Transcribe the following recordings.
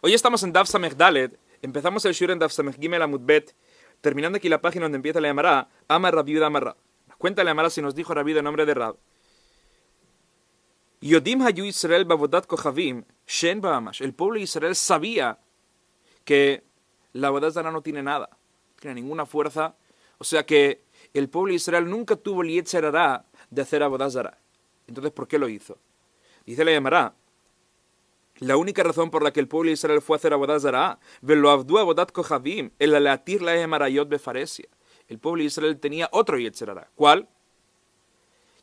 Hoy estamos en Daf Samech Dalet, empezamos el Shur en Daf Samech Gimel Amud Bet, terminando aquí la página donde empieza la Gemara, Amar Rabbi Yehuda Amar Rab. Nos cuenta la Gemara si nos dijo Rabbi en nombre de Rab. Yodim hayu Israel bavodat kochavim, shen ba'amash. El pueblo de Israel sabía que la Avodat Zará no tiene nada, no tiene ninguna fuerza. O sea que el pueblo de Israel nunca tuvo el Yetzer Hará de hacer Avodat Zará. Entonces, ¿por qué lo hizo? Dice la Gemara, la única razón por la que el pueblo de Israel fue a hacer Avodat Zará, velo avdu avodat kochavim, el alatir la emarayot befaresia. El pueblo de Israel tenía otro Yetzer Hará. ¿Cuál?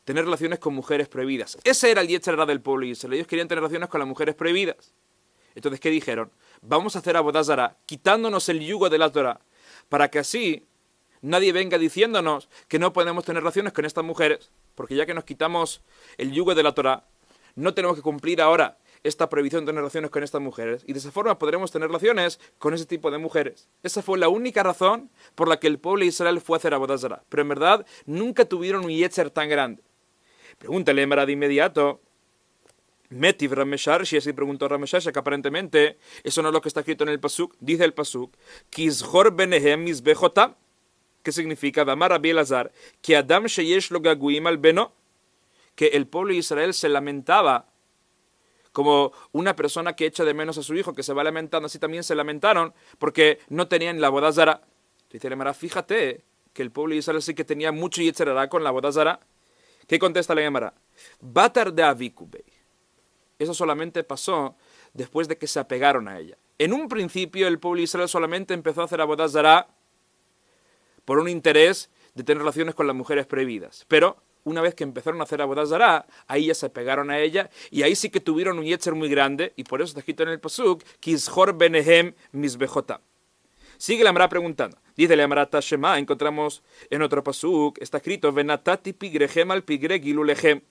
Tener relaciones con mujeres prohibidas. Ese era el Yetzer Hará del pueblo de Israel. Ellos querían tener relaciones con las mujeres prohibidas. Entonces, ¿qué dijeron? Vamos a hacer Avodat Zará, quitándonos el yugo de la Torah, para que así nadie venga diciéndonos que no podemos tener relaciones con estas mujeres, porque ya que nos quitamos el yugo de la Torah, no tenemos que cumplir ahora esta prohibición de tener relaciones con estas mujeres, y de esa forma podremos tener relaciones con ese tipo de mujeres. Esa fue la única razón por la que el pueblo de Israel fue a hacer Avodat Zará. Pero en verdad, nunca tuvieron un Yetzer tan grande. Pregúntale, Emara, de inmediato. Metiv Ramesharshi, así preguntó Ramesharshi, que aparentemente eso no es lo que está escrito en el Pasuk. Dice el Pasuk, Kizhor benehem mizbechotam. ¿Qué significa? Damar Rabbi Elazar, que Adam sheyesh lo gaguim al beno, que el pueblo de Israel se lamentaba como una persona que echa de menos a su hijo, que se va lamentando, así también se lamentaron porque no tenían la Avodat Zará. Dice la Gemara, fíjate que el pueblo de Israel sí que tenía mucho Yetzer Hará con la Avodat Zará. ¿Qué contesta la Gemara? Batar de Avikubei. Eso solamente pasó después de que se apegaron a ella. En un principio el pueblo de Israel solamente empezó a hacer Avodat Zará por un interés de tener relaciones con las mujeres prohibidas. Pero una vez que empezaron a hacer Avodat Zará, ahí ya se pegaron a ella, y ahí sí que tuvieron un Yetzer muy grande, y por eso está escrito en el Pasuk, Kizhor benehem mizbechotam. Sigue la Gemara preguntando. Dice la Gemara Tashema, encontramos en otro Pasuk, está escrito, Venatati pigrehem al pigre gilulechem,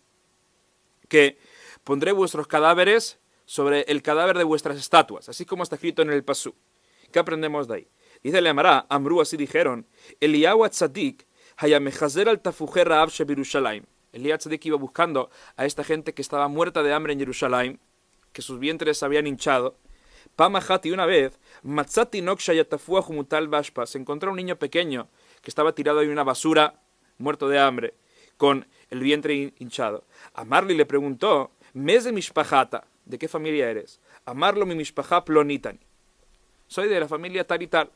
que pondré vuestros cadáveres sobre el cadáver de vuestras estatuas, así como está escrito en el Pasuk. ¿Qué aprendemos de ahí? Dice la Gemara, Amru, así dijeron, Eliyahu Atzadik, Hayamechazer al tafujer Raab shebirushalayim. Eliyahu Atzadik iba buscando a esta gente que estaba muerta de hambre en Jerusalén, que sus vientres se habían hinchado. Pamahati, una vez, Matzati Noksha Yatafua Jumutal Bashpa, se encontró un niño pequeño que estaba tirado en una basura, muerto de hambre, con el vientre hinchado. Amarli le preguntó, Mes de Mishpahata, ¿de qué familia eres? Amarlo mi Mishpahá Plonitani. Soy de la familia tal y tal.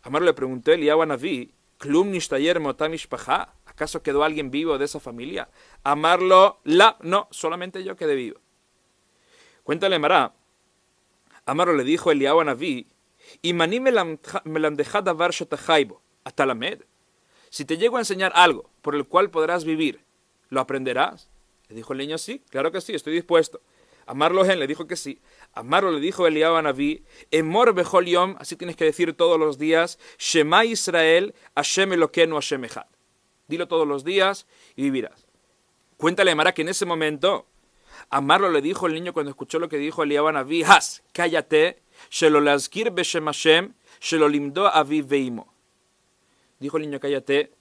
Amarlo le preguntó Eliyahu Anaví, Klum Nishtayer Mota Mishpahá, ¿acaso quedó alguien vivo de esa familia? Amarlo, no, solamente yo quedé vivo. Cuéntale Mará. Amarlo le dijo Eliyahu Anaví, Imani melamdeja davar shetachaibo, atalamed. Si te llego a enseñar algo por el cual podrás vivir, ¿lo aprenderás? Le dijo el niño, sí, claro que sí, estoy dispuesto. Amarlo le dijo que sí. Amarlo le dijo Eliyahu Anaví, Emor bechol yom, así tienes que decir todos los días, Shema Israel, Hashem Elokeinu Hashem Echad. Dilo todos los días y vivirás. Cuéntale a Mara que en ese momento, Amarlo le dijo el niño cuando escuchó lo que dijo Eliyahu Anaví, Has, cállate, Shelo lazkir beshem Hashem, Shelo limdo aviv veimo. Dijo el niño, cállate,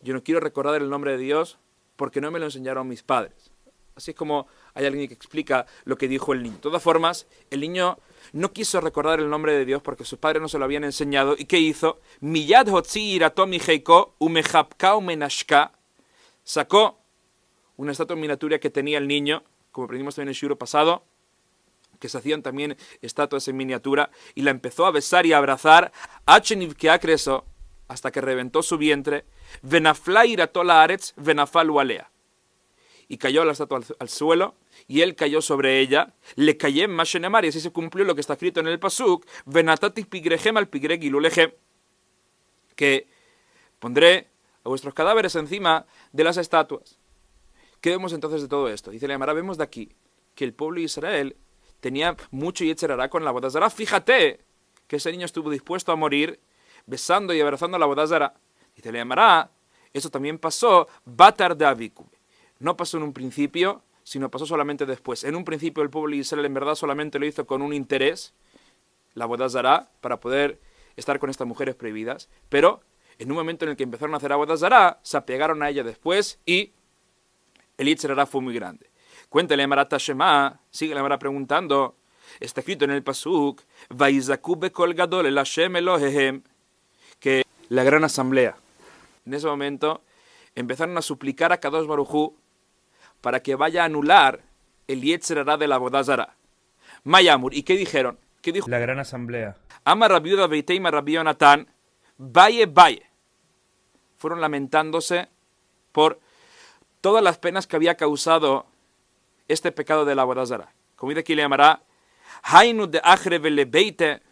yo no quiero recordar el nombre de Dios porque no me lo enseñaron mis padres. Así es como hay alguien que explica lo que dijo el niño. De todas formas, el niño no quiso recordar el nombre de Dios porque sus padres no se lo habían enseñado. ¿Y qué hizo? Miyad hotzi irato mijeiko umejapka umenashka. Sacó una estatua miniatura que tenía el niño, como aprendimos también en el shuro pasado, que se hacían también estatuas en miniatura, y la empezó a besar y a abrazar, hasta que reventó su vientre, venafla irato la aretz venafalu alea. Y cayó la estatua al suelo, y él cayó sobre ella, le cayé en Mashenemar, y así se cumplió lo que está escrito en el Pasuk, venatati pigrehem al pigre gilulechem, que pondré a vuestros cadáveres encima de las estatuas. ¿Qué vemos entonces de todo esto? Dice la Gemara, vemos de aquí que el pueblo de Israel tenía mucho Yetzer Hará con la Avodat Zará. Fíjate que ese niño estuvo dispuesto a morir besando y abrazando a la Avodat Zará. Dice la Gemara, eso también pasó Batar de Avikube. No pasó en un principio, sino pasó solamente después. En un principio el pueblo de Israel en verdad solamente lo hizo con un interés, la Avodat Zará, para poder estar con estas mujeres prohibidas, pero en un momento en el que empezaron a hacer Avodat Zará, se apegaron a ella después y el Yetzer Hará fue muy grande. Cuéntale a Marat Shema, sigue la Mara preguntando, Está escrito en el Pasuk, Vaizaku bekol gadol el Hashem Elohehem, que la gran asamblea. En ese momento empezaron a suplicar a Kadosh Baruj Hu para que vaya a anular el Yetzer Hará de la Avodah Zará. Mayamur, ¿y qué dijeron? ¿Qué dijo la gran asamblea? Amar Rabbi Yehuda Beiteima Rabbi Yonatán, vaye. Fueron lamentándose por todas las penas que había causado este pecado de la Avodah Zará. Como dice aquí le llamará, Hainu de Achre vele Beite,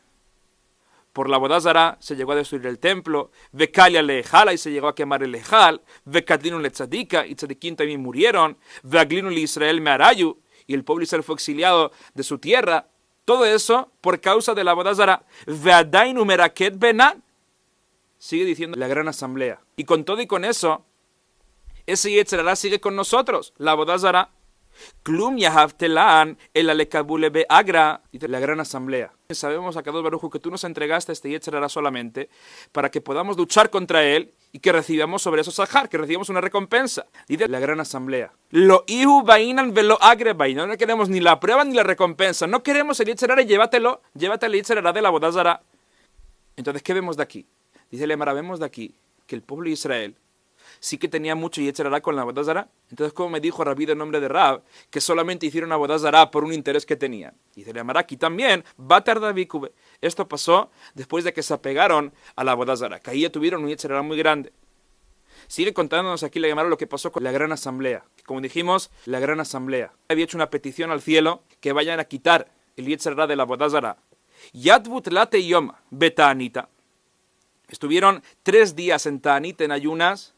por la Avodah Zará se llegó a destruir el templo, Vekalia le Ejala y se llegó a quemar el Ejal, Vekatlinu le Tzadika y Tzadikim también murieron, Veaglinu le Israel me Arayu y el pueblo Israel fue exiliado de su tierra. Todo eso por causa de la Avodah Zará. Veadainu meraket benan. Sigue diciendo la gran asamblea. Y con todo y con eso, ese Yetzer Hará sigue con nosotros. La Avodah Zará. Klum yahavtelan el alekabule beagra. Dice la gran asamblea. Sabemos a Kadosh Baruj Hu que tú nos entregaste este Yetzer Hará solamente para que podamos luchar contra él y que recibamos sobre eso sahar, que recibamos una recompensa. Dice la gran asamblea. Lo ihu bainan velo agre bainan. No queremos ni la prueba ni la recompensa. No queremos el Yetzer Hará y llévate el Yetzer Hará de la Avodah Zará. Entonces, ¿qué vemos de aquí? Dice Lemara, vemos de aquí que el pueblo de Israel sí que tenía mucho Yetzer Hará con la Avodah Zará. Entonces, como me dijo Rabí en nombre de Rab, que solamente hicieron Avodah Zará por un interés que tenían. Dice Lemara, aquí también, Batar Davikube. Esto pasó después de que se apegaron a la Avodah Zará, que ahí ya tuvieron un Yetzer Hará muy grande. Sigue contándonos aquí la Gemara lo que pasó con la gran asamblea. Como dijimos, la gran asamblea había hecho una petición al cielo que vayan a quitar el Yetzer Hará de la Avodah Zará. Yadbut late yom betanita. Estuvieron 3 días en Ta'anit, en ayunas,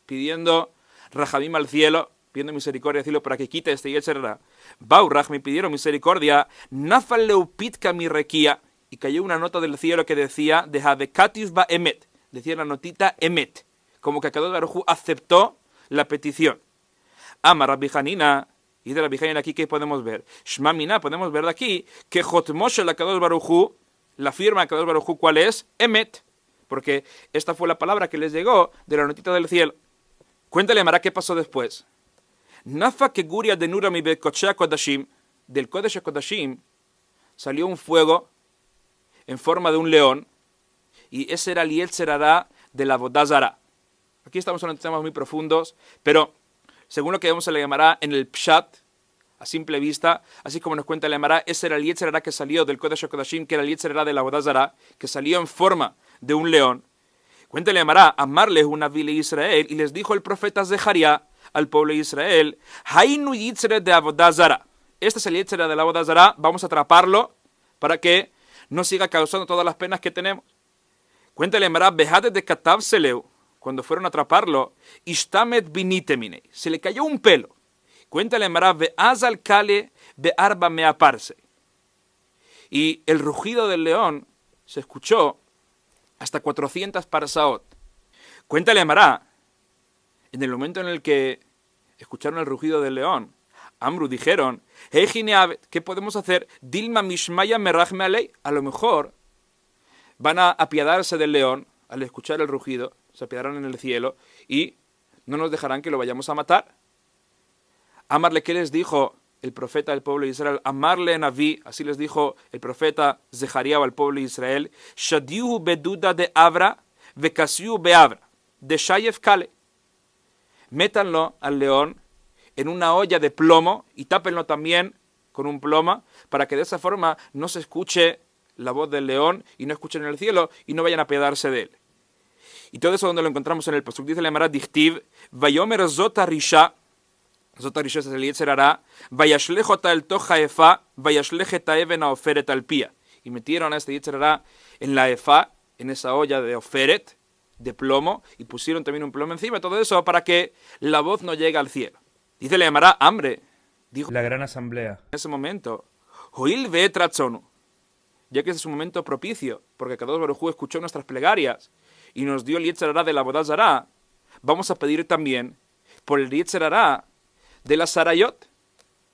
pidiendo Rahamim al cielo, pidiendo misericordia al cielo para que quite este Yetzer Hará. Bau Rahmi pidieron misericordia, Nafal leupitka mi requía, y cayó una nota del cielo que decía, de Hadekatis ba emet, decía la notita emet, como que Kadosh Baruj Hu aceptó la petición. Ama Rabbi Hanina, y de Rabbi Hanina aquí, ¿qué podemos ver? Shma Mina, podemos ver de aquí, que Jotmoshe la Kadosh Baruj Hu, la firma de Kadosh Baruj Hu, ¿cuál es? Emet. Porque esta fue la palabra que les llegó de la notita del cielo. Cuéntale, Mara, qué pasó después. Nafa que guria de Nura mi Bekochea Kodashim, del Kodesh Kodashim, salió un fuego en forma de un león, y ese era el Yetzer Hará de la Avodah Zará. Aquí estamos en temas muy profundos, pero según lo que vemos se le llamará en el Pshat, a simple vista, así como nos cuenta el Gemara, ese era el Yetzer Hará que salió del Kodesh Kodashim, que era el Yetzer Hará de la Avodah Zará, que salió en forma de un león. Cuéntale a Mará, amarles una vile Israel, y les dijo el profeta Zeharia al pueblo de Israel, Hainu Yetzer de Avodah Zará. Este es el Yetzer de la Avodah Zará, vamos a atraparlo para que no siga causando todas las penas que tenemos. Cuéntale a Mará, Behade de Katav Seleu, cuando fueron a atraparlo, Ishtamet binitemine, se le cayó un pelo. Cuéntale a Mará, Be'azal Kale Be'arba Meaparse. Y el rugido del león se escuchó hasta 400 parsaot. Cuéntale a Mará, en el momento en el que escucharon el rugido del león, Amru dijeron, ¿qué podemos hacer? Dilma Mishmaya Merachme Alei. A lo mejor van a apiadarse del león al escuchar el rugido, se apiadarán en el cielo y no nos dejarán que lo vayamos a matar. Amarle, ¿qué les dijo el profeta del pueblo de Israel? Amarle Naví, así les dijo el profeta Zeharia al pueblo de Israel, Shadiuhu beduda de Abra, vekasiu beabra, de Shayef Kale. Métanlo al león en una olla de plomo y tápenlo también con un plomo para que de esa forma no se escuche la voz del león y no escuchen en el cielo y no vayan a apiadarse de él. Y todo eso donde lo encontramos en el pasuk, dice la Gemara Dichtiv, Vayomer Zota Risha, Zota Risha es el Yetzer Hará, Vayashlechota el Toja Efa, Vayashlecheta Even a Oferet al Pía. Y metieron a este Yetzer Hará en la Efa, en esa olla de Oferet, de plomo, y pusieron también un plomo encima, todo eso para que la voz no llegue al cielo. Dice la Gemara, hambre, dijo la gran asamblea. En ese momento, Hoil Vetratzonu, ya que ese es un momento propicio, porque Kadosh Baruj Hu escuchó nuestras plegarias y nos dio el Yetzer Hará de la Avodah Zará, vamos a pedir también por el Yetzer Hará de las Sarayot,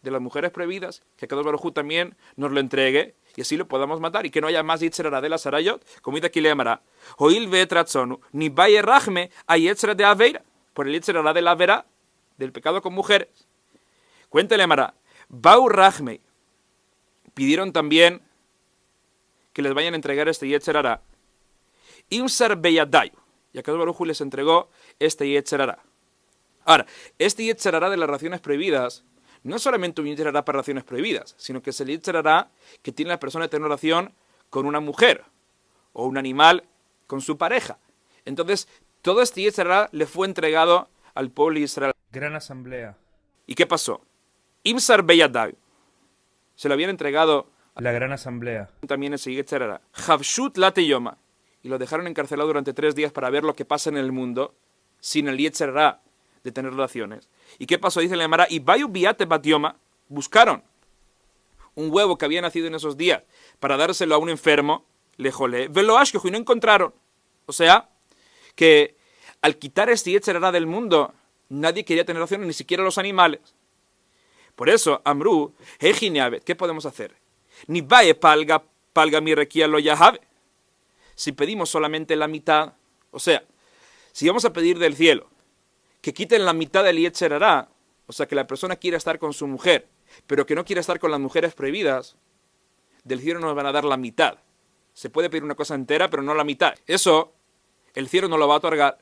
de las mujeres prohibidas, que Kadosh Baruj Hu también nos lo entregue y así lo podamos matar y que no haya más Yetzer Hará de las Sarayot, como dice aquí le llamará Hoil Vetratzonu, ni Baye Rachme a Yetzer de Aveira, por el Yetzer Hará de la Avera, del pecado con mujeres. Cuéntale Mará, Bau Rachme, pidieron también que les vayan a entregar este Yetzer Hara. Imsar Beyadayu. Y Akadosh Baruj Hu les entregó este Yetzer Hara. Ahora, este Yetzer Hara de las relaciones prohibidas no es solamente un Yetzer Hara para relaciones prohibidas, sino que es el Yetzer Hara que tiene la persona de tener relación con una mujer o un animal con su pareja. Entonces, todo este Yetzer Hara le fue entregado al pueblo de Israel. Gran asamblea. ¿Y qué pasó? Imsar Beyadayu. Se lo habían entregado La gran asamblea. también ese Yetzer Hara. Havshut late yoma. Y lo dejaron encarcelado durante 3 días para ver lo que pasa en el mundo sin el Yetzer Hara de tener relaciones. ¿Y qué pasó? Dice la Gemara, y bayu biate bat yoma, buscaron un huevo que había nacido en esos días para dárselo a un enfermo, le jolé, velo ashkehu, y no encontraron. O sea, que al quitar este Yetzer Hara del mundo, nadie quería tener relaciones, ni siquiera los animales. Por eso, Amru, Hejineavet, ¿qué podemos hacer? Ni bae palga mi requia lo yahabe. Si pedimos solamente la mitad, o sea, si vamos a pedir del cielo que quiten la mitad del Yetzer Hara, o sea, que la persona quiera estar con su mujer, pero que no quiera estar con las mujeres prohibidas, del cielo nos van a dar la mitad. Se puede pedir una cosa entera, pero no la mitad. Eso, el cielo no lo va a otorgar.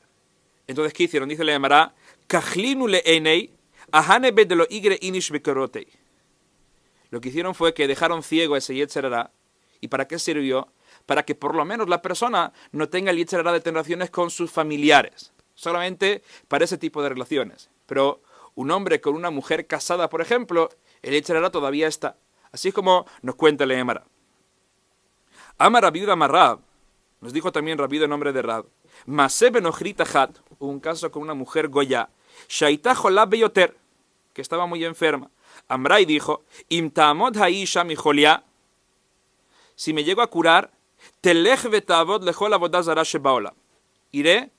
Entonces, ¿qué hicieron? Dice la Gemara, Kachlinu le'enei, ahane bedelo igre inish bekorotei. Lo que hicieron fue que dejaron ciego a ese Yetzer Hara. ¿Y para qué sirvió? Para que por lo menos la persona no tenga el Yetzer Hara de tener relaciones con sus familiares. Solamente para ese tipo de relaciones. Pero un hombre con una mujer casada, por ejemplo, el Yetzer Hara todavía está. Así es como nos cuenta el Emara. Amar Rabiuda Marrab, nos dijo también Rabiuda en nombre de Rab. Maseh benochrita hat, un caso con una mujer goya. Shaita jolab beyoter, que estaba muy enferma. Amray dijo, Im ta'amod ha'isha mi jolia, si me llego a curar, telech vetavod lechol avodah zara shebaolam. Iré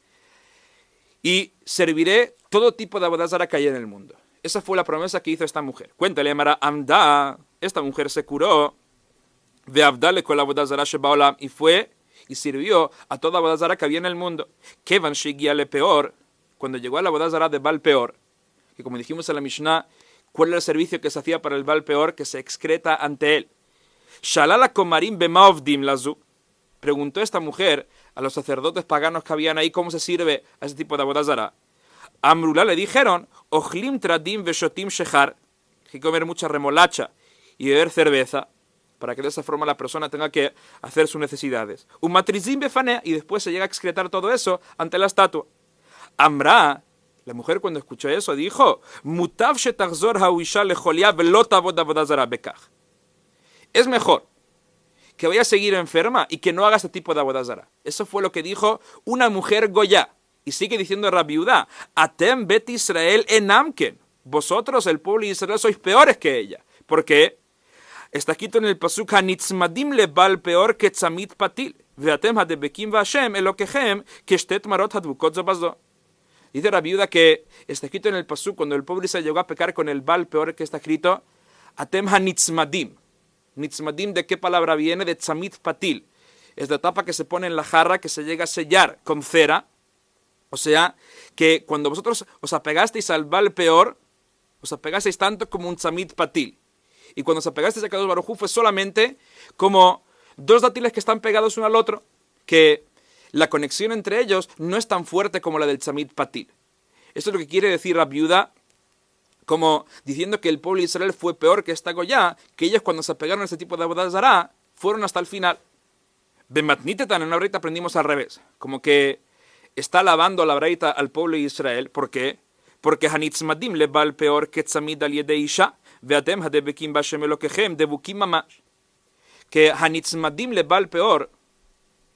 y serviré todo tipo de avodah zara que hay en el mundo. Esa fue la promesa que hizo esta mujer. Cuéntale, Mara, Amda, esta mujer se curó, de Abda lechol avodah zara shebaolam, y fue y sirvió a toda avodah zara que había en el mundo. Kevan shegia le peor, cuando llegó a la avodah zara de Baal Peor, que como dijimos en la Mishnah, ¿cuál era el servicio que se hacía para el Baal Peor? Que se excreta ante él. Shalala komarim bemaovdim lazu. Preguntó esta mujer a los sacerdotes paganos que habían ahí cómo se sirve a ese tipo de avodah zara. Amrulá le dijeron, Ochlim tradim veshotim shechar, que comer mucha remolacha y beber cerveza, para que de esa forma la persona tenga que hacer sus necesidades. Umatrizim befanea, y después se llega a excretar todo eso ante la estatua. Amra, la mujer cuando escuchó eso dijo, Mutav shetachzor ha'uisha lecholia velo tavod avodah zara bekach. Es mejor que vaya a seguir enferma y que no haga este tipo de avodah zara. Eso fue lo que dijo una mujer goya. Y sigue diciendo Rabbi Udá, Atem bet Israel enamken. Vosotros, el pueblo de Israel, sois peores que ella. ¿Por qué? Está escrito en el pasuk, Hanitzmadim le bal peor que tzamit patil. Veatem hadebekim vashem elokechem que shtet marot hadvukot zabazo. Dice Rabbi Udá que está escrito en el pasuk, cuando el pueblo de Israel llegó a pecar con el bal peor que está escrito, Atem hanitzmadim. Nitzmadim, ¿de qué palabra viene? De tzamit patil. Es la tapa que se pone en la jarra que se llega a sellar con cera. O sea, que cuando vosotros os apegasteis al Baal Peor, os apegasteis tanto como un tzamit patil. Y cuando os apegasteis a Kadosh Baruj Hu fue solamente como 2 dátiles que están pegados uno al otro, que la conexión entre ellos no es tan fuerte como la del tzamit patil. Eso es lo que quiere decir Rabbi Udá, como diciendo que el pueblo de Israel fue peor que esta Goya, que ellos cuando se apegaron a este tipo de avodah zara, fueron hasta el final. Bematnitetan, en una breita aprendimos al revés, como que está alabando la breita al pueblo de Israel. ¿Por qué? Porque hanitzmadim le bal peor que tzamid al yedei isha, veatem hadebekim bashem elokechem debukim mamash. Que hanitzmadim le bal peor,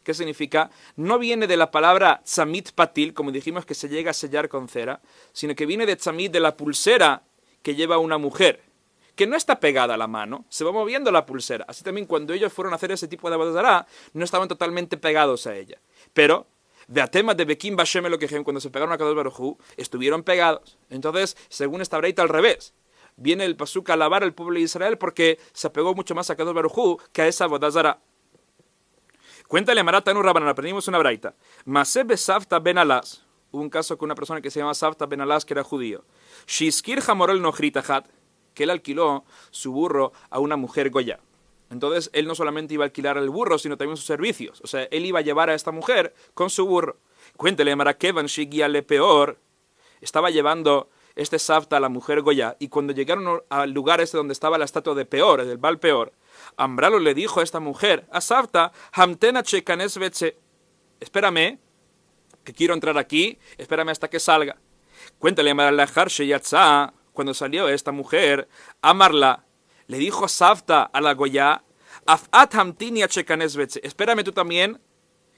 ¿qué significa? No viene de la palabra tzamit patil, como dijimos que se llega a sellar con cera, sino que viene de tzamit, de la pulsera que lleva una mujer, que no está pegada a la mano, se va moviendo la pulsera. Así también cuando ellos fueron a hacer ese tipo de avodah zara, no estaban totalmente pegados a ella. Pero, de atema de Bekim Bashem lo que cuando se pegaron a Kadosh Baruj Hu, estuvieron pegados. Entonces, según esta breita al revés, viene el pasuk a alabar al pueblo de Israel porque se apegó mucho más a Kadosh Baruj Hu que a esa avodah zara. Cuéntale Maratanu Rabanan, aprendimos una braita. Masebe Savta ben Alas, hubo un caso con una persona que se llama Savta ben Alas, que era judío. Shizkir Hamorel Nochritachat, que él alquiló su burro a una mujer goya. Entonces él no solamente iba a alquilar el burro, sino también sus servicios. O sea, él iba a llevar a esta mujer con su burro. Cuéntele, Marakevan Shigiale peor. Estaba llevando este Savta a la mujer Goya, y cuando llegaron al lugar este donde estaba la estatua de Peor, del Baal Peor, Ambralo le dijo a esta mujer, a Savta, Hamtena Chekanes Veche, espérame, que quiero entrar aquí, espérame hasta que salga. Cuéntale, Maralahar Sheyatza, cuando salió esta mujer, Amarla, le dijo Savta a la Goya, Afat Hamtini Chekanes Veche, espérame tú también,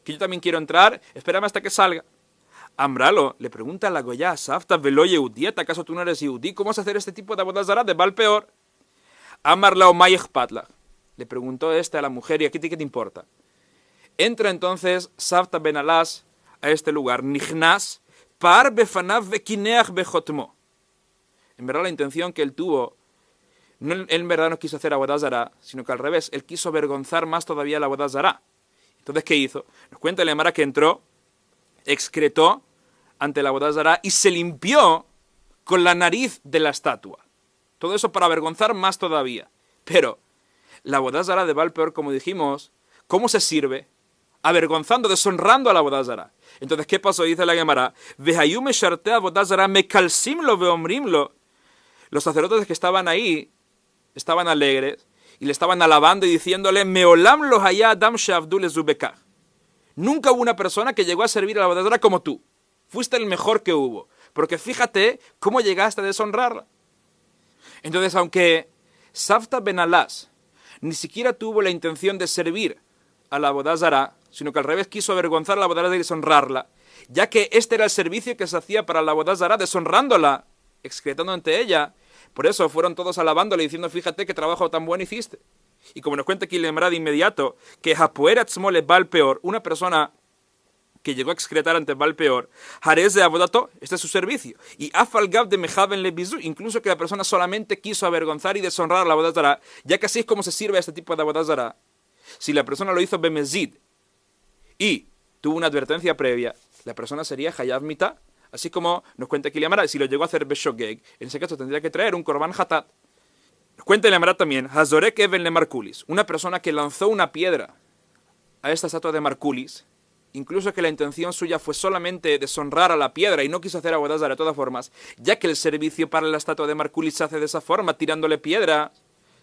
que yo también quiero entrar, espérame hasta que salga. Ambralo le pregunta a la Goya, Savta velo Yehudí, ¿acaso tú no eres Yehudí? ¿Cómo vas a hacer este tipo de abodazara de Baal Peor? Amarla o Mayech Patla. Le preguntó a la mujer, ¿y aquí qué te importa? Entra entonces Savta ben Alas a este lugar, Nichnas, par befanav bekineach bejotmo. En verdad la intención que él tuvo, él en verdad no quiso hacer abodazara, sino que al revés, él quiso avergonzar más todavía la abodazara. Entonces, ¿qué hizo? Nos cuenta el Emara que entró, excretó ante la abodazara y se limpió con la nariz de la estatua. Todo eso para avergonzar más todavía. Pero la abodazara de Baal Peor, como dijimos, ¿cómo se sirve? Avergonzando, deshonrando a la abodazara. Entonces, ¿qué pasó? Dice la Gemara, Vehayume sharte abodazara me calcimlo veomrimlo. Los sacerdotes que estaban ahí estaban alegres y le estaban alabando y diciéndole, Meolam lo haya adam sheavdul zubekah. Nunca hubo una persona que llegó a servir a la abodazara como tú. Fuiste el mejor que hubo. Porque fíjate cómo llegaste a deshonrarla. Entonces, aunque Savta ben Alas ni siquiera tuvo la intención de servir a la abodazara, sino que al revés quiso avergonzar a la abodazara y deshonrarla, ya que este era el servicio que se hacía para la abodazara, deshonrándola, excretando ante ella. Por eso fueron todos alabándole, diciendo, fíjate qué trabajo tan bueno hiciste. Y como nos cuenta aquí Lemra de inmediato, que Hapoeratzmole Baal Peor, una persona que llegó a excretar ante Baal Peor, Jarez de Abodato, este es su servicio. Y Afalgab de Mejaven le Bizu, incluso que la persona solamente quiso avergonzar y deshonrar a la abodazara, ya que así es como se sirve a este tipo de abodazara. Si la persona lo hizo Bemezid y tuvo una advertencia previa, la persona sería Hayav Mita. Así como nos cuenta aquí Lemra, si lo llegó a hacer Beshogeg, en ese caso tendría que traer un Korban Hatat. Nos cuenta Lemra también, Hazorek Even le Markulis, una persona que lanzó una piedra a esta estatua de Markulis, incluso que la intención suya fue solamente deshonrar a la piedra y no quiso hacer abodazara de todas formas, ya que el servicio para la estatua de Markulis se hace de esa forma, tirándole piedra.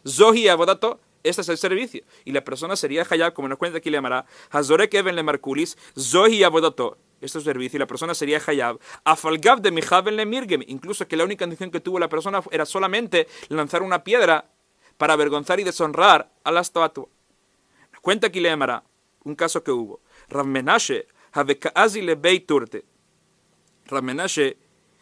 Zohi Abodato, este es el servicio. Y la persona sería Hayab, como nos cuenta aquí Lemra, Hazorek Even le Markulis, Zohi Abodato. Este es el servicio, y la persona sería Hayab. Afalgab de Mijaben le Mirgem, incluso que la única intención que tuvo la persona era solamente lanzar una piedra para avergonzar y deshonrar a la estatua. Nos cuenta aquí Lemra un caso que hubo. Rav Menashe, Havekaazi le Beit Turte. Rav Menashe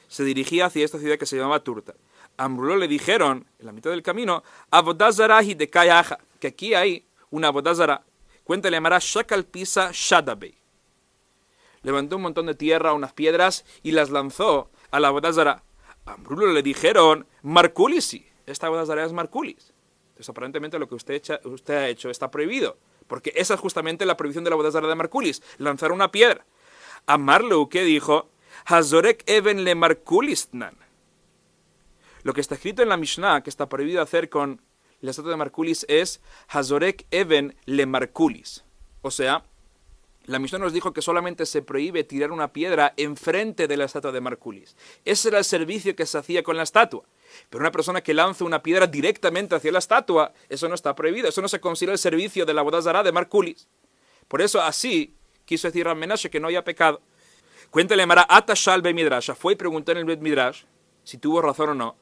se dirigía hacia esta ciudad que se llamaba Turta. A Amrulo le dijeron, en la mitad del camino, Abodazara y de Kayaja, que aquí hay una abodazara. Cuenta Lemra Shakal Pisa Shadabei. Levantó un montón de tierra, unas piedras, y las lanzó a la abodazara. A Amrulo le dijeron, Markulisi, esta abodazara es Markulis. Entonces aparentemente lo que usted ha hecho está prohibido, porque esa es justamente la prohibición de la abodazara de Markulis, lanzar una piedra. Amarlo, ¿qué dijo? Hazorek even le Markulisnan. Lo que está escrito en la Mishnah, que está prohibido hacer con la estatua de Markulis, es Hazorek even le Markulis. O sea, la Mishnah nos dijo que solamente se prohíbe tirar una piedra enfrente de la estatua de Markulis. Ese era el servicio que se hacía con la estatua. Pero una persona que lanza una piedra directamente hacia la estatua, eso no está prohibido. Eso no se considera el servicio de la abodazara de Markulis. Por eso así quiso decir Rav Menashe que no haya pecado. Cuéntale Mara Atashal be Midrash. Fue y preguntó en el Bet Midrash si tuvo razón o no.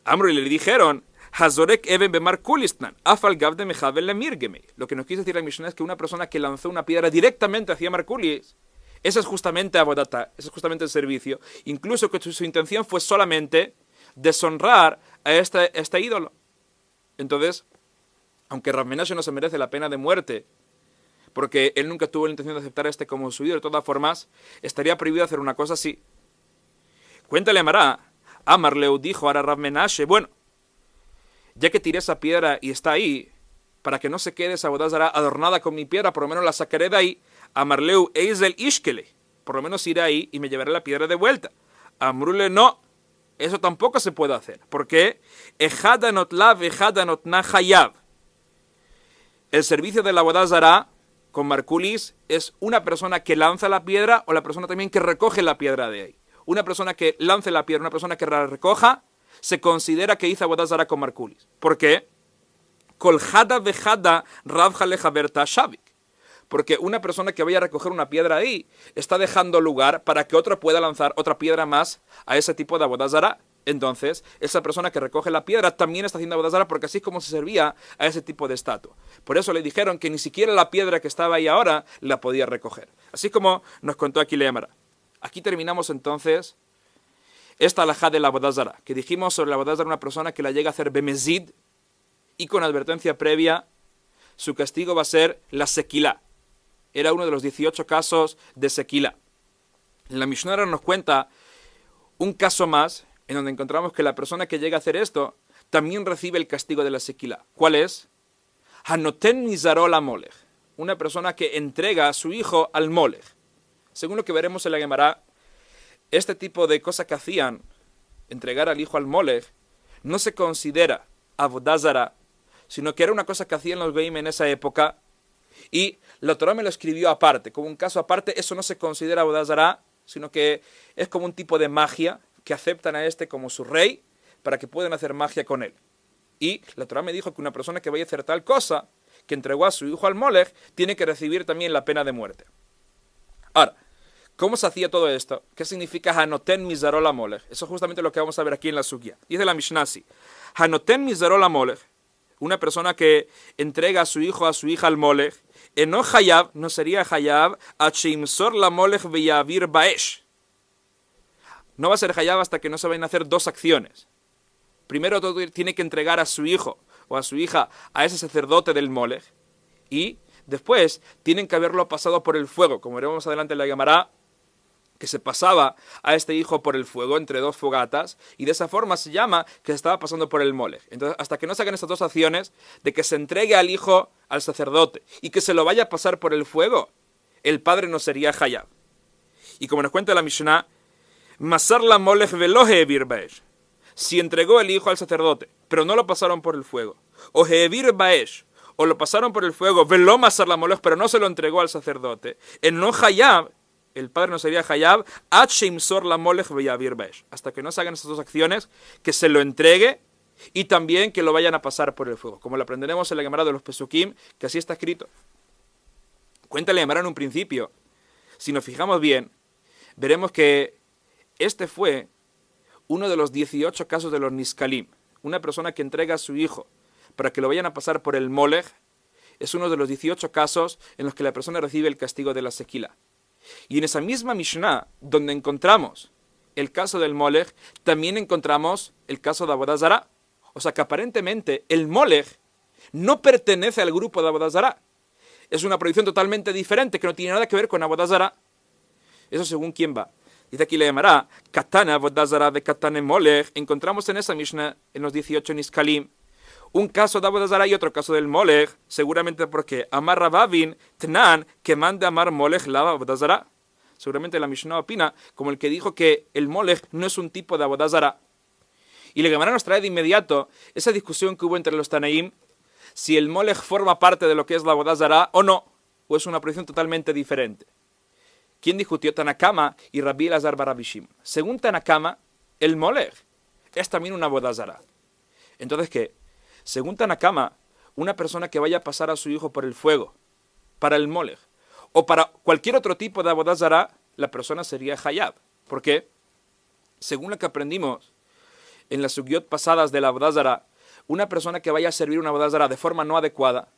Amro le dijeron, Hazorek even be Markulisnan, Afal Gav de Mejaven le Mirgeme. Lo que nos quiso decir la Mishnah es que una persona que lanzó una piedra directamente hacia Markulis, esa es justamente abodata, ese es justamente el servicio. Incluso que su intención fue solamente deshonrar a este ídolo. Entonces, aunque Rav Menashe no se merece la pena de muerte, porque él nunca tuvo la intención de aceptar a este como su ídolo, de todas formas, estaría prohibido hacer una cosa así. Cuéntale Mará, Amarleu dijo a Rav Menashe, bueno, ya que tiré esa piedra y está ahí, para que no se quede esa abodazara adornada con mi piedra, por lo menos la sacaré de ahí. Amarleu Eisel Ishkele, por lo menos iré ahí y me llevaré la piedra de vuelta. Amrule no, eso tampoco se puede hacer. ¿Por qué? Ejadanot lav, ejadanot na hayab. el servicio de la Avodah Zará con Markulis es una persona que lanza la piedra o la persona también que recoge la piedra de ahí. Una persona que lance la piedra, una persona que la recoja, se considera que hizo Avodah Zará con Markulis. ¿Por qué? Kol hada vejada rabja lejaberta shavik. Porque una persona que vaya a recoger una piedra ahí está dejando lugar para que otro pueda lanzar otra piedra más a ese tipo de Avodah Zará. Entonces, esa persona que recoge la piedra también está haciendo Avodah Zará porque así es como se servía a ese tipo de estatua. Por eso le dijeron que ni siquiera la piedra que estaba ahí ahora la podía recoger. Así como nos contó aquí Leemara. Aquí terminamos entonces esta alajá de la Avodah Zará, que dijimos sobre la Avodah Zará una persona que la llega a hacer bemezid y con advertencia previa, su castigo va a ser la sequilá. Era uno de los 18 casos de sequilá. La Mishnah nos cuenta un caso más en donde encontramos que la persona que llega a hacer esto también recibe el castigo de la sequilá. ¿Cuál es? Hanoten mizarol a molech. Una persona que entrega a su hijo al molech. Según lo que veremos en la Gemara, este tipo de cosa que hacían, entregar al hijo al molech, no se considera Avodah Zará, sino que era una cosa que hacían los Goim en esa época, y la Torah me lo escribió aparte, como un caso aparte. Eso no se considera Avodah Zará, sino que es como un tipo de magia que aceptan a este como su rey para que puedan hacer magia con él. Y la Torah me dijo que una persona que vaya a hacer tal cosa, que entregó a su hijo al molech, tiene que recibir también la pena de muerte. Ahora, ¿cómo se hacía todo esto? ¿Qué significa Hanoten mizarol a molech? Eso es justamente lo que vamos a ver aquí en la Sugya. Dice la Mishnah así: Hanoten mizarol a molech, una persona que entrega a su hijo, a su hija al molech, eno hayab, no sería hayab, achimsor la molech veyavir baesh. No va a ser hayab hasta que no se vayan a hacer dos acciones. Primero todo tiene que entregar a su hijo o a su hija a ese sacerdote del molech, y después tienen que haberlo pasado por el fuego, como veremos más adelante en la Gemara, que se pasaba a este hijo por el fuego entre dos fogatas, y de esa forma se llama que se estaba pasando por el molech. Entonces, hasta que no se hagan estas dos acciones, de que se entregue al hijo al sacerdote y que se lo vaya a pasar por el fuego, el padre no sería hayab. Y como nos cuenta la Mishnah, masar la molech velo heevir baesh. Si entregó el hijo al sacerdote, pero no lo pasaron por el fuego, o heevir baesh, o lo pasaron por el fuego, velo masar la molech, pero no se lo entregó al sacerdote, en no hayab, el padre no sería hayab, la molech veyavir baesh, hasta que no se hagan estas dos acciones, que se lo entregue y también que lo vayan a pasar por el fuego, como lo aprenderemos en la Gemara de los Pesukim, que así está escrito. Cuenta la Gemara en un principio. Si nos fijamos bien, veremos que este fue uno de los 18 casos de los Niskalim. Una persona que entrega a su hijo para que lo vayan a pasar por el molech es uno de los 18 casos en los que la persona recibe el castigo de la sequila. Y en esa misma Mishnah, donde encontramos el caso del molech, también encontramos el caso de Avodah Zará. O sea que aparentemente el molech no pertenece al grupo de Avodah Zará. Es una prohibición totalmente diferente que no tiene nada que ver con Avodah Zará. Eso según quién va. Dice aquí le llamará Katana Avodah Zará de Katane molech. Encontramos en esa Mishnah, en los 18 Niskalim, un caso de Avodah Zará y otro caso del molech, seguramente porque Amar Rabavin Tnan que manda Amar molech la Avodah Zará. Seguramente la Mishnah opina como el que dijo que el molech no es un tipo de Avodah Zará. Y la Gemara nos trae de inmediato esa discusión que hubo entre los Tanaim, si el molech forma parte de lo que es la Avodah Zará o no, o es una prohibición totalmente diferente. ¿Quién discutió? Tanakama y Rabbi Elazar bar Rabbi Shimon. Según Tanakama, el molech es también una Avodah Zará. Entonces, ¿qué? Según Tanakama, una persona que vaya a pasar a su hijo por el fuego, para el molech, o para cualquier otro tipo de Avodah Zará, la persona sería hayab. ¿Por qué? Según lo que aprendimos en las sugyot pasadas de la Avodah Zará, una persona que vaya a servir una Avodah Zará de forma no adecuada,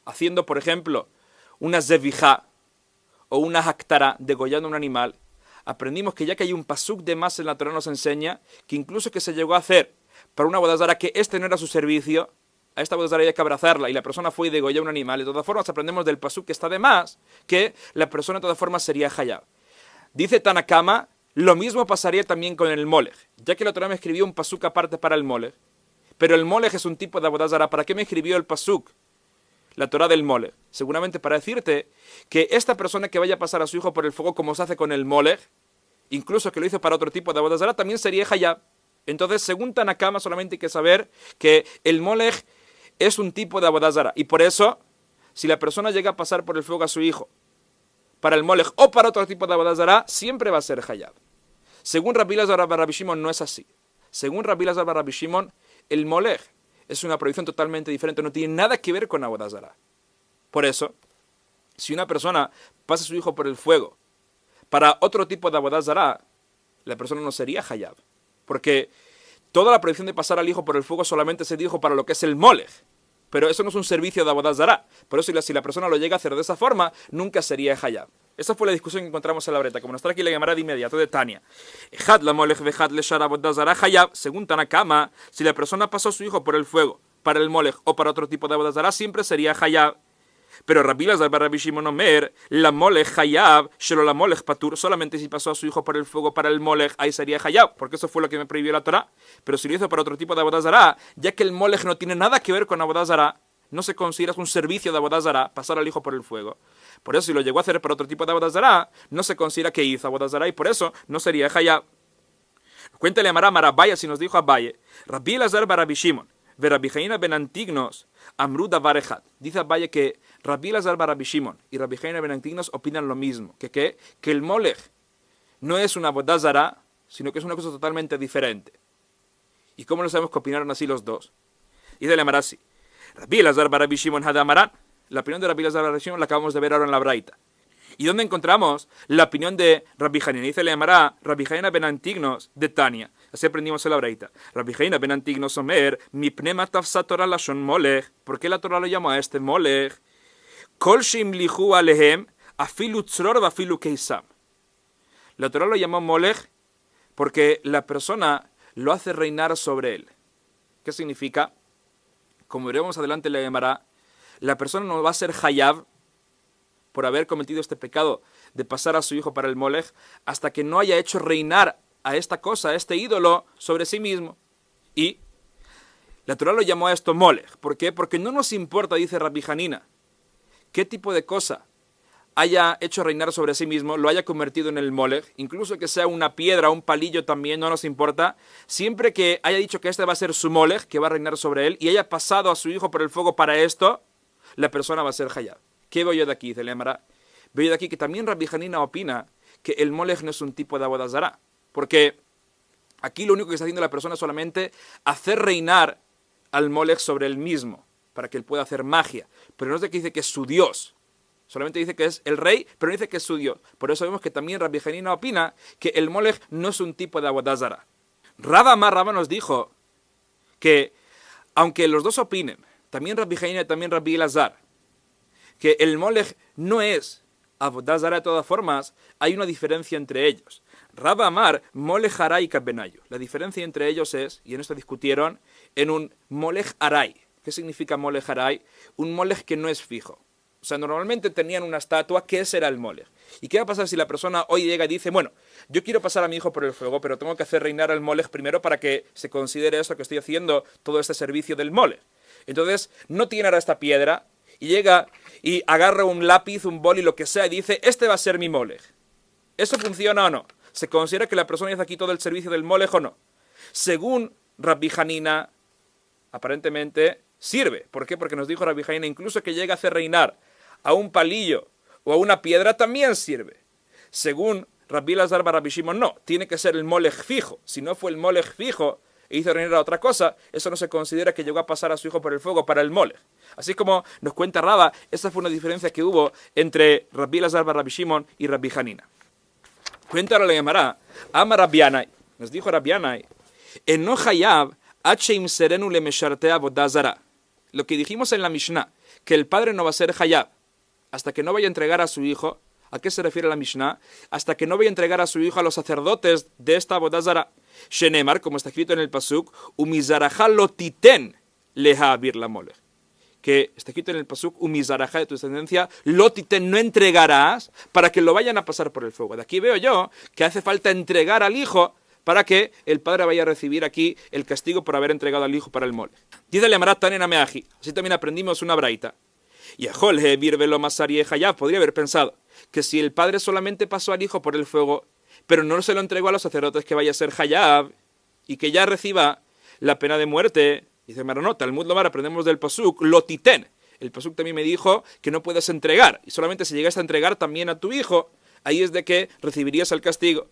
haciendo, por ejemplo, una zevijá o una haktara, degollando un animal, aprendimos que ya que hay un pasuk de más en la Torah nos enseña que incluso que se llegó a hacer para una Avodah Zará que este no era su servicio, a esta Avodah Zará había que abrazarla y la persona fue y degolló un animal. De todas formas aprendemos del pasuk que está de más que la persona de todas formas sería hayab. Dice Tanakama, lo mismo pasaría también con el molech, ya que la Torah me escribió un pasuk aparte para el molech, pero el molech es un tipo de Avodah Zará. ¿Para qué me escribió el pasuk? La Torah del molech, seguramente para decirte que esta persona que vaya a pasar a su hijo por el fuego como se hace con el molech, incluso que lo hizo para otro tipo de Avodah Zará, también sería hayab. Entonces, según Tanakama, solamente hay que saber que el molech es un tipo de avodah zará. Y por eso, si la persona llega a pasar por el fuego a su hijo, para el molech o para otro tipo de avodah zará, siempre va a ser hayab. Según Rabbi Elazar bar Rabbi Shimon no es así. Según Rabbi Elazar bar Rabbi Shimon, el molech es una prohibición totalmente diferente, no tiene nada que ver con avodah zará. Por eso, si una persona pasa a su hijo por el fuego para otro tipo de avodah zará, la persona no sería hayab. Porque toda la prohibición de pasar al hijo por el fuego solamente se dijo para lo que es el molech. Pero eso no es un servicio de avodah zará. Por eso si la persona lo llega a hacer de esa forma, nunca sería hayab. Esa fue la discusión que encontramos en la breta. Como nos trae aquí la Gemara de inmediato de Tania. Ejad la molech vejad le shar avodah zará hayab. Según Tanakama, si la persona pasó a su hijo por el fuego para el molech o para otro tipo de avodah zará, siempre sería hayab. Pero Rabbi Elazar bar Rabbi Shimon omer, la molech hayab, shelo la molech patur, solamente si pasó a su hijo por el fuego para el molech, ahí sería hayab, porque eso fue lo que me prohibió la Torá. Pero si lo hizo para otro tipo de avodah zará, ya que el molech no tiene nada que ver con avodah zará, no se considera un servicio de avodah zará pasar al hijo por el fuego. Por eso si lo llegó a hacer para otro tipo de avodah zará, no se considera que hizo avodah zará y por eso no sería hayab. Cuéntale a Marabaya si nos dijo Abaye, Rabbi Elazar bar Rabbi Shimon, ve Rabbi Hanina ben Antignos, amru davar echad. Dice Abaye que Rabbi Elazar bar Rabbi Shimon y Rabbi Hanina ben Antignos opinan lo mismo, que el molech no es una avodah zará, sino que es una cosa totalmente diferente. ¿Y cómo lo sabemos que opinaron así los dos? Dice la Marasi, Rabbi Elazar bar Rabbi Shimon hadamaran. La opinión de Rabbi Elazar bar Rabbi Shimon la acabamos de ver ahora en la braita. ¿Y dónde encontramos la opinión de Rabbi Hanina? Dice la Mará, Rabbi Hanina ben Antignos de Tania. Así aprendimos en la braita. Rabbi Hanina ben Antignos omer, mi pnema tafsa Torah lashon molech. ¿Por qué la Torah lo llama a este molech? Kol sheimlichu alehem, afilu tzror va afilu keisam. La Torah lo llamó molech porque la persona lo hace reinar sobre él. ¿Qué significa? Como veremos adelante en la Gemara, la persona no va a ser hayab por haber cometido este pecado de pasar a su hijo para el molech hasta que no haya hecho reinar a esta cosa, a este ídolo, sobre sí mismo. Y la Torah lo llamó a esto molech. ¿Por qué? Porque no nos importa, dice Rabbi Hanina, qué tipo de cosa haya hecho reinar sobre sí mismo, lo haya convertido en el molech, incluso que sea una piedra, un palillo también, no nos importa, siempre que haya dicho que este va a ser su molech, que va a reinar sobre él, y haya pasado a su hijo por el fuego para esto, la persona va a ser hayab. ¿Qué veo yo de aquí? Dice Lemara. Veo de aquí que también Rabbi Hanina opina que el molech no es un tipo de avodah zará, porque aquí lo único que está haciendo la persona es solamente hacer reinar al molech sobre él mismo, para que él pueda hacer magia, pero no es de que dice que es su Dios. Solamente dice que es el rey, pero no dice que es su Dios. Por eso vemos que también Rabbi Hanina opina que el molech no es un tipo de avodah zará. Rabba nos dijo que, aunque los dos opinen, también Rabbi Hanina y también Rabbi Elazar, que el molech no es avodah zará de todas formas, hay una diferencia entre ellos. Rabba Amar, molech haray kabenayu. La diferencia entre ellos es, y en esto discutieron, en un molech haray. ¿Qué significa molech haray? Un molech que no es fijo. O sea, normalmente tenían una estatua, ¿qué será el molech? ¿Y qué va a pasar si la persona hoy llega y dice, bueno, yo quiero pasar a mi hijo por el fuego, pero tengo que hacer reinar al molech primero para que se considere eso que estoy haciendo, todo este servicio del molech? Entonces, no tiene ahora esta piedra, y llega y agarra un lápiz, un boli, lo que sea, y dice, este va a ser mi molech. ¿Eso funciona o no? ¿Se considera que la persona hace aquí todo el servicio del molech o no? Según Rabbi Hanina, aparentemente sirve. ¿Por qué? Porque nos dijo Rabbi Hanina, incluso que llega a hacer reinar a un palillo o a una piedra también sirve. Según Rabbi Elazar bar Rabbi Shimon, no, tiene que ser el molech fijo. Si no fue el molech fijo e hizo reinar a otra cosa, eso no se considera que llegó a pasar a su hijo por el fuego para el molech. Así como nos cuenta Rabba, esa fue una diferencia que hubo entre Rabbi Elazar bar Rabbi Shimon y Rabbi Hanina. Cuenta ahora la Gemara, Ama Rabbi Yanai, nos dijo Rabbi Yanai, Eno hayab H serenu le meshartea avodah zará. Lo que dijimos en la Mishnah, que el padre no va a ser hayab hasta que no vaya a entregar a su hijo. ¿A qué se refiere la Mishnah? Hasta que no vaya a entregar a su hijo a los sacerdotes de esta avodah zará. Shenemar, como está escrito en el pasuk, umizarajá lo titen leha abir la molech. Que está escrito en el pasuk, umizarajá de tu descendencia, lo titen, no entregarás para que lo vayan a pasar por el fuego. De aquí veo yo que hace falta entregar al hijo para que el padre vaya a recibir aquí el castigo por haber entregado al hijo para el molech. Dice la Gemara Tanena Meaji, así también aprendimos una braita. Y Ajol Birvelo Masari Hayab podría haber pensado que si el padre solamente pasó al hijo por el fuego, pero no se lo entregó a los sacerdotes, que vaya a ser Hayab y que ya reciba la pena de muerte, Dice Marano, Talmud Lomar, aprendemos del pasuk, lo titen. El pasuk también me dijo que no puedes entregar, y solamente si llegas a entregar también a tu hijo, ahí es de que recibirías el castigo.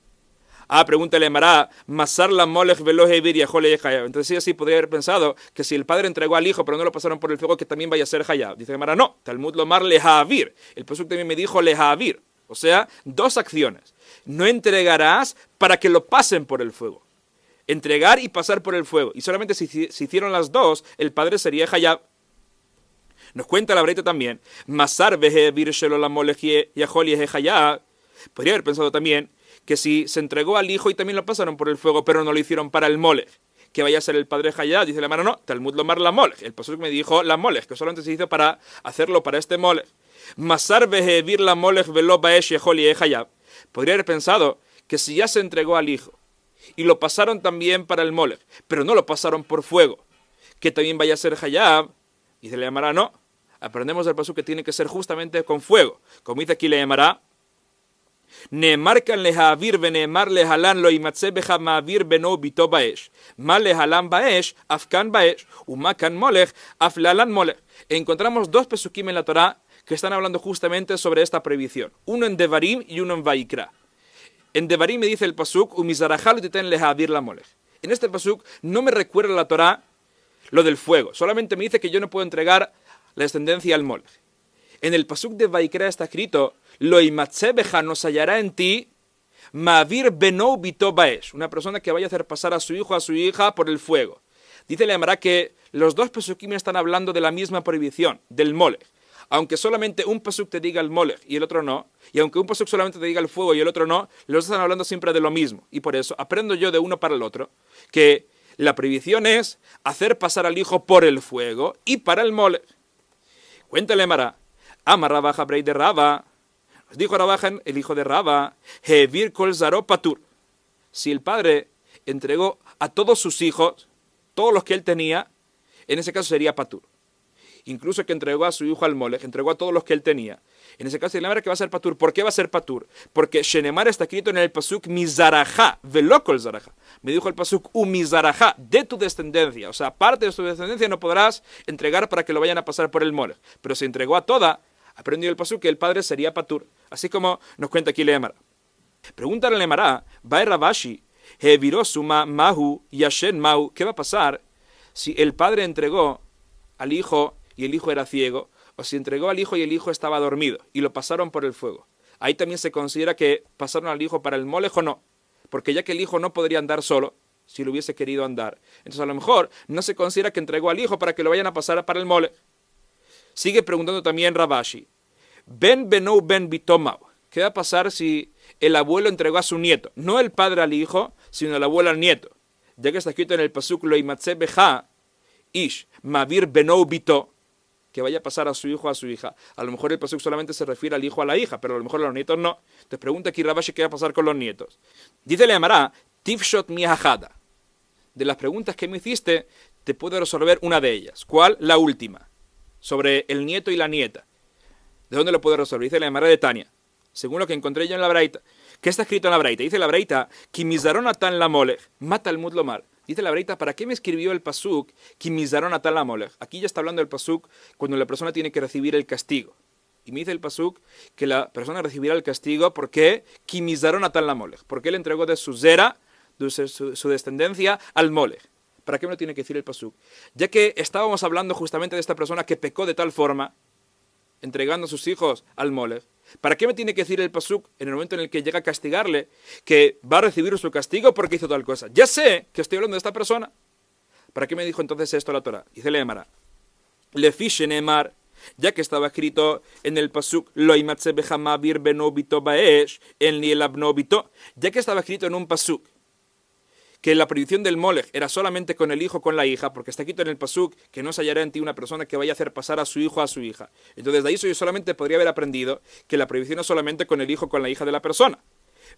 Pregúntale Mará, Masar la molech velohevir y ajole hayab. Entonces sí, así podría haber pensado que si el padre entregó al hijo pero no lo pasaron por el fuego, que también vaya a ser hayab. Dice Mará, no, Talmud Lomar lehavir. El pasuk también me dijo lehavir. O sea, dos acciones. No entregarás para que lo pasen por el fuego. Entregar y pasar por el fuego. Y solamente si hicieron las dos, el padre sería hayab. Nos cuenta la breita también, Masar vehevir shelo la molech y ajole hayab. Podría haber pensado también que si se entregó al hijo y también lo pasaron por el fuego, pero no lo hicieron para el molech, que vaya a ser el padre hayab. Dice la mano, no, Talmud Lomar la molech. El pasuk me dijo la molech, que solamente se hizo para hacerlo para este molech. Masar vehevir la molech velo baesh y ajole hayab. Podría haber pensado que si ya se entregó al hijo y lo pasaron también para el molech, pero no lo pasaron por fuego, que también vaya a ser hayab. Y se le llamará, no, aprendemos del pasuk que tiene que ser justamente con fuego. Como dice aquí, le llamará, Nemarkan lehavir venemar lehalan lo imatze beja mavir beno bito baesh. Ma lehalan baesh, afkan baesh, umakan molech, aflalan molech. Encontramos dos pesukim en la Torá que están hablando justamente sobre esta prohibición. Uno en Devarim y uno en Vaikra. En Devarim me dice el pasuk, umizarajal titen lehavir la molech. En este pasuk no me recuerda la Torá lo del fuego. Solamente me dice que yo no puedo entregar la descendencia al molech. En el pasuk de Vaikra está escrito, lo imatze beja nos hallará en ti, mavir beno bito baesh, una persona que vaya a hacer pasar a su hijo, a su hija por el fuego. Dice la Gemara que los dos pesukim están hablando de la misma prohibición, del molech. Aunque solamente un pasuk te diga el molech y el otro no, y aunque un pasuk solamente te diga el fuego y el otro no, los dos están hablando siempre de lo mismo. Y por eso aprendo yo de uno para el otro, que la prohibición es hacer pasar al hijo por el fuego y para el molech. Cuéntale Mara, Ama Rabaja Brei de Raba. Nos dijo Rabajan, el hijo de Raba, Hevir kol zaro patur. Si el padre entregó a todos sus hijos, todos los que él tenía, en ese caso sería patur. Incluso que entregó a su hijo al molech, entregó a todos los que él tenía. En ese caso, la que va a ser patur. ¿Por qué va a ser patur? Porque Shenemar está escrito en el pasuk mizaraja, velo kol zaraja. Me dijo el pasuk umizaraja, de tu descendencia. O sea, parte de su descendencia no podrás entregar para que lo vayan a pasar por el molech. Pero se entregó a toda. Aprendió el pasuk que el padre sería patur. Así como nos cuenta aquí Lemara. Pregúntale a Lemara, Bae Rabashi, Hevirosuma Mahu Yashen Mahu, ¿qué va a pasar si el padre entregó al hijo y el hijo era ciego? O si entregó al hijo y el hijo estaba dormido y lo pasaron por el fuego. Ahí también se considera que pasaron al hijo para el molech o no. Porque ya que el hijo no podría andar solo, si lo hubiese querido andar. Entonces a lo mejor no se considera que entregó al hijo para que lo vayan a pasar para el molech. Sigue preguntando también Rabashi. Ben benou ben bitomau. ¿Qué va a pasar si el abuelo entregó a su nieto? No el padre al hijo, sino el abuelo al nieto. Ya que está escrito en el pasuk lo imatze beja ish mavir benou bito, que vaya a pasar a su hijo o a su hija. A lo mejor el pasuk solamente se refiere al hijo o a la hija, pero a lo mejor a los nietos no. Te pregunta aquí Rabashi qué va a pasar con los nietos. Dice le llamará tifshot miahada. De las preguntas que me hiciste, te puedo resolver una de ellas. ¿Cuál? La última. Sobre el nieto y la nieta. ¿De dónde lo puedo resolver? Dice la Gemara de Tania, según lo que encontré yo en la Braita. ¿Qué está escrito en la Braita? Dice la Braita, Kimizaron atan la molech, mata al Talmud Lomar. Dice la Braita, ¿para qué me escribió el pasuk Kimizaron atan la molech? Aquí ya está hablando del pasuk cuando la persona tiene que recibir el castigo. Y me dice el pasuk que la persona recibirá el castigo porque Kimizaron atan la molech, porque él entregó de su zera, de su descendencia, al molech. ¿Para qué me lo tiene que decir el pasuk? Ya que estábamos hablando justamente de esta persona que pecó de tal forma, entregando a sus hijos al molech. ¿Para qué me tiene que decir el pasuk en el momento en el que llega a castigarle que va a recibir su castigo porque hizo tal cosa? Ya sé que estoy hablando de esta persona. ¿Para qué me dijo entonces esto la Torah? Dice Lemara, Lefi shenemar, ya que estaba escrito en el pasuk lo imatze beja mavir beno bito baesh en li el abno bito, ya que estaba escrito en un pasuk que la prohibición del molech era solamente con el hijo o con la hija, porque está escrito en el pasuk que no se hallará en ti una persona que vaya a hacer pasar a su hijo o a su hija. Entonces de ahí yo solamente podría haber aprendido que la prohibición es solamente con el hijo o con la hija de la persona.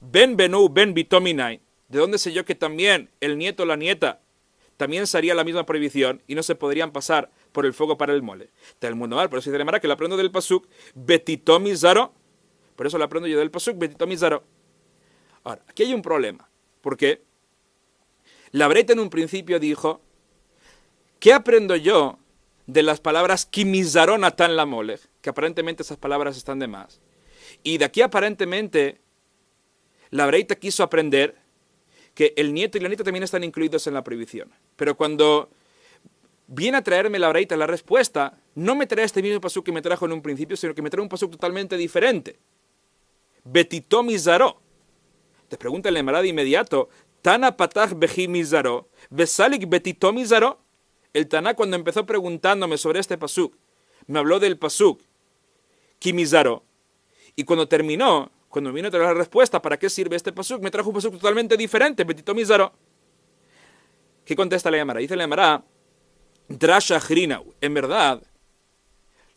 Ben benu ben bitominai. ¿De dónde sé yo que también el nieto o la nieta también sería la misma prohibición y no se podrían pasar por el fuego para el molech? Del mundo mal, por eso dice la Gemara que lo aprendo del pasuk betitomizaro. Por eso lo aprendo yo del pasuk betitomizaro. Ahora, aquí hay un problema, porque la Breita en un principio dijo ¿Qué aprendo yo de las palabras Kimizaró Natan la Molech? Que aparentemente esas palabras están de más. Y de aquí aparentemente la Breita quiso aprender que el nieto y la nieta también están incluidos en la prohibición. Pero cuando viene a traerme la Breita la respuesta, no me trae este mismo pasuk que me trajo en un principio, sino que me trae un pasuk totalmente diferente. Betito Mizaró. Te pregunta el Emara de inmediato, Tana patach beji Mizaró, besalik betito Mizaró. El Taná, cuando empezó preguntándome sobre este pasuk, me habló del pasuk Kimizaró. Y cuando terminó, cuando vino a traer la respuesta, ¿para qué sirve este pasuk? Me trajo un pasuk totalmente diferente, Betito Mizaró. ¿Qué contesta la Emara? Dice la Emara, Drasha Hrinau. En verdad,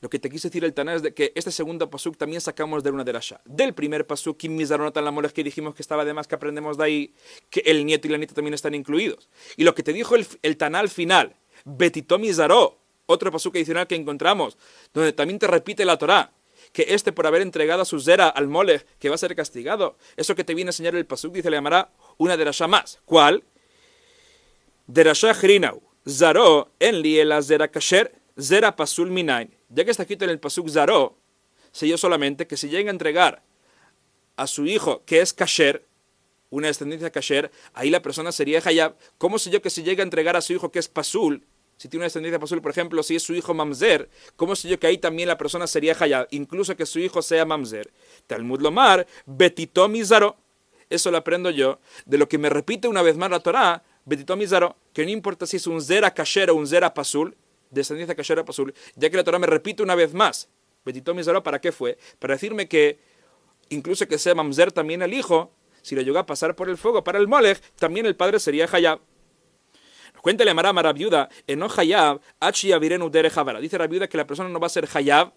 lo que te quise decir el Taná es de que este segundo pasuk también sacamos de una drasha. Del primer pasuk, Kimizaró Natan la Molech, que dijimos que estaba de más, que aprendemos de ahí que el nieto y la nieta también están incluidos. Y lo que te dijo el Taná al final, Betito Mizaró, otro pasuk adicional que encontramos, donde también te repite la Torá, que este por haber entregado a su zera al Molech, que va a ser castigado. Eso que te viene a enseñar el pasuk, dice, le llamará una derashá más. ¿Cuál? Derashá Hrinau, Zaró en liela zera kasher, zera pasul minain. Ya que está escrito en el pasuk Zaró, sé yo solamente que si llega a entregar a su hijo, que es kasher, una descendencia kasher, ahí la persona sería hayab. ¿Cómo sé yo que si llega a entregar a su hijo, que es pasul, si tiene una descendencia pasul, por ejemplo, si es su hijo mamzer, ¿cómo sé yo que ahí también la persona sería hayab, incluso que su hijo sea mamzer? Talmud lomar, betito mizaró. Eso lo aprendo yo de lo que me repite una vez más la Torá, betito mizaró, que no importa si es un zera kasher o un zera pasul, descendencia kasher o pasul, ya que la Torá me repite una vez más, betito mizaró, ¿para qué fue? Para decirme que incluso que sea mamzer también el hijo, si lo llegó a pasar por el fuego para el Molech, también el padre sería hayab. Cuéntale a Mara viuda, en no hayab, achi avirenu dere javara. Dice la viuda que la persona no va a ser hayab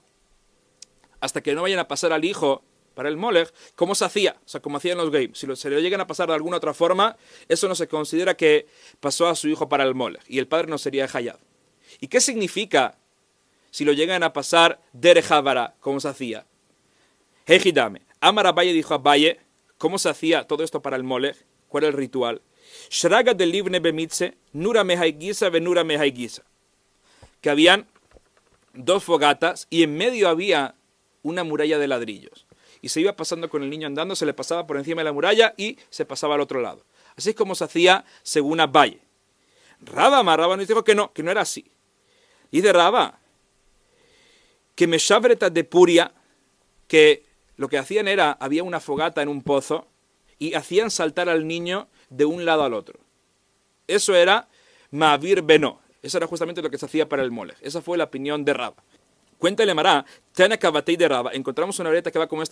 hasta que no vayan a pasar al hijo para el Molech, como se hacía, o sea, como hacían los gays. Si se lo llegan a pasar de alguna otra forma, eso no se considera que pasó a su hijo para el Molech, y el padre no sería hayab. ¿Y qué significa si lo llegan a pasar dere javara, como se hacía? Hejidame. Amar Abaye dijo a Abaye, ¿cómo se hacía todo esto para el Molech? ¿Cuál era el ritual? Shraga de livne bemitze, nura mehaigisa venura mehaigisa. Que habían dos fogatas y en medio había una muralla de ladrillos. Y se iba pasando con el niño andando, se le pasaba por encima de la muralla y se pasaba al otro lado. Así es como se hacía según Abaye. Raba nos dijo que no era así. Y de Raba, que Meshavreta de Puria, que lo que hacían era, había una fogata en un pozo y hacían saltar al niño de un lado al otro. Eso era Ma'avir Beno. Eso era justamente lo que se hacía para el Molech. Esa fue la opinión de Raba. Cuenta el Emara, Tana Kabatei de Raba. Encontramos una breta que va como esta.